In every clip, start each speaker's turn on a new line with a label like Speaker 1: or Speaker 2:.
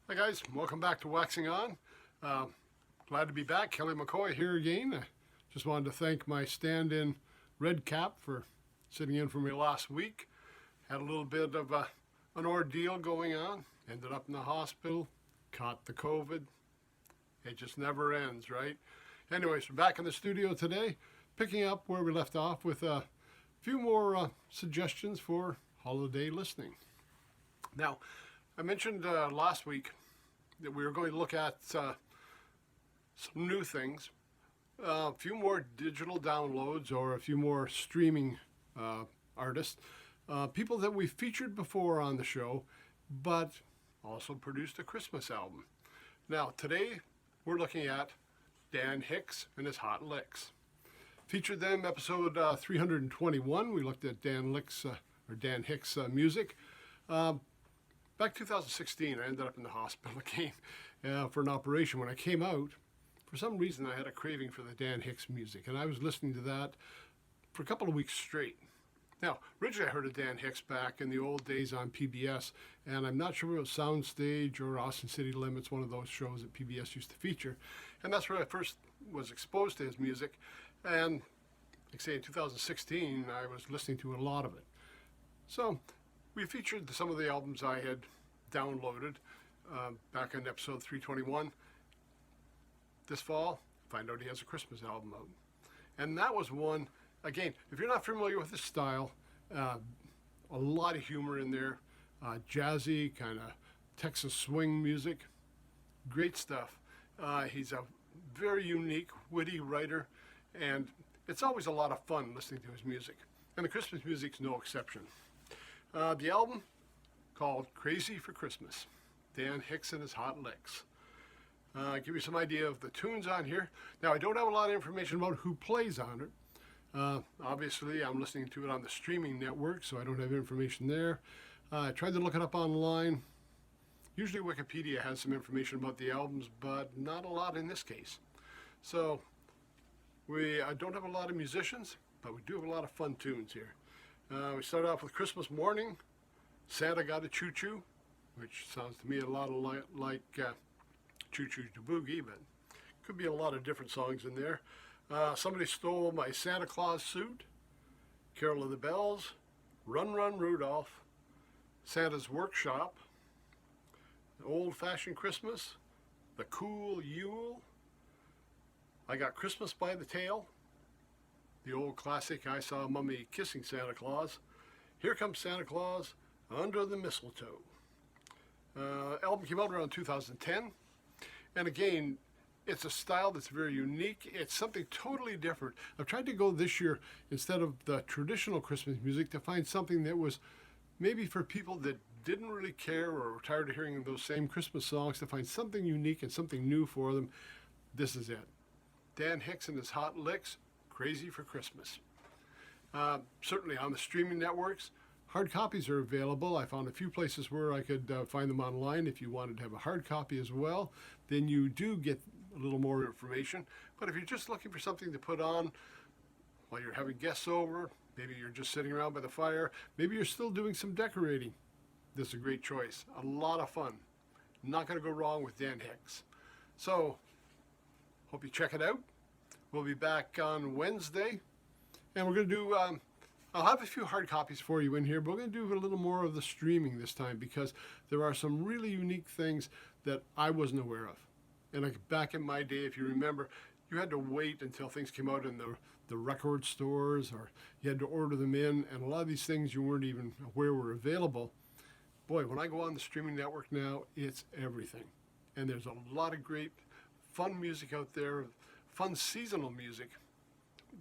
Speaker 1: Hi guys, welcome back to Waxing On. Glad to be back. Kelly McCoy here again. Just wanted to thank my stand-in Red Cap for sitting in for me last week. Had a little bit of an ordeal going on. Ended up in the hospital. Caught the COVID. It just never ends, right? Anyways, we're back in the studio today, picking up where we left off with a few more suggestions for holiday listening. Now, I mentioned last week that we were going to look at some new things, a few more digital downloads or a few more streaming artists, people that we featured before on the show, but also produced a Christmas album. Now, today we're looking at Dan Hicks and his Hot Licks. Featured them episode 321. We looked at Dan Hicks music. Back 2016, I ended up in the hospital again for an operation. When I came out, for some reason I had a craving for the Dan Hicks music, and I was listening to that for a couple of weeks straight. Now, originally I heard of Dan Hicks back in the old days on PBS, and I'm not sure if it was Soundstage or Austin City Limits, one of those shows that PBS used to feature. And that's where I first was exposed to his music. And like I say, in 2016, I was listening to a lot of it. So we featured some of the albums I had downloaded back in episode 321. This fall, find out he has a Christmas album out. And that was one, again, if you're not familiar with his style, a lot of humor in there, jazzy, kind of Texas swing music, great stuff. He's a very unique, witty writer, and it's always a lot of fun listening to his music. And the Christmas music's no exception. The album called Crazy for Christmas, Dan Hicks and his Hot Licks. Give you some idea of the tunes on here. Now, I don't have a lot of information about who plays on it. Obviously, I'm listening to it on the streaming network, so I don't have information there. I tried to look it up online. Usually Wikipedia has some information about the albums, but not a lot in this case. So, I don't have a lot of musicians, but we do have a lot of fun tunes here. We start off with Christmas Morning, Santa Got a Choo Choo, which sounds to me a lot like Choo Choo to Boogie, but could be a lot of different songs in there. Somebody Stole My Santa Claus Suit, Carol of the Bells, Run Run Rudolph, Santa's Workshop, Old Fashioned Christmas, The Cool Yule, I Got Christmas by the Tail, the old classic I Saw Mummy Kissing Santa Claus, Here Comes Santa Claus, Under the Mistletoe. Album came out around 2010, and again, it's a style that's very unique. It's something totally different. I've tried to go this year, instead of the traditional Christmas music, to find something that was maybe for people that didn't really care or were tired of hearing those same Christmas songs, to find something unique and something new for them. This is it. Dan Hicks and his Hot Licks, Crazy for Christmas. Certainly on the streaming networks, hard copies are available. I found a few places where I could find them online. If you wanted to have a hard copy as well, then you do get a little more information. But if you're just looking for something to put on while you're having guests over, maybe you're just sitting around by the fire, maybe you're still doing some decorating, this is a great choice. A lot of fun. Not going to go wrong with Dan Hicks. So, hope you check it out. We'll be back on Wednesday, and we're going to do, I'll have a few hard copies for you in here, but we're going to do a little more of the streaming this time, because there are some really unique things that I wasn't aware of. And like back in my day, if you remember, you had to wait until things came out in the record stores, or you had to order them in, and a lot of these things you weren't even aware were available. Boy, when I go on the streaming network now, it's everything. And there's a lot of great fun music out there, fun seasonal music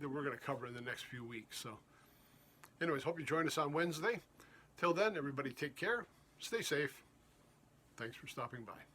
Speaker 1: that we're going to cover in the next few weeks. So anyways, hope you join us on Wednesday. Till then, everybody take care, stay safe. Thanks for stopping by.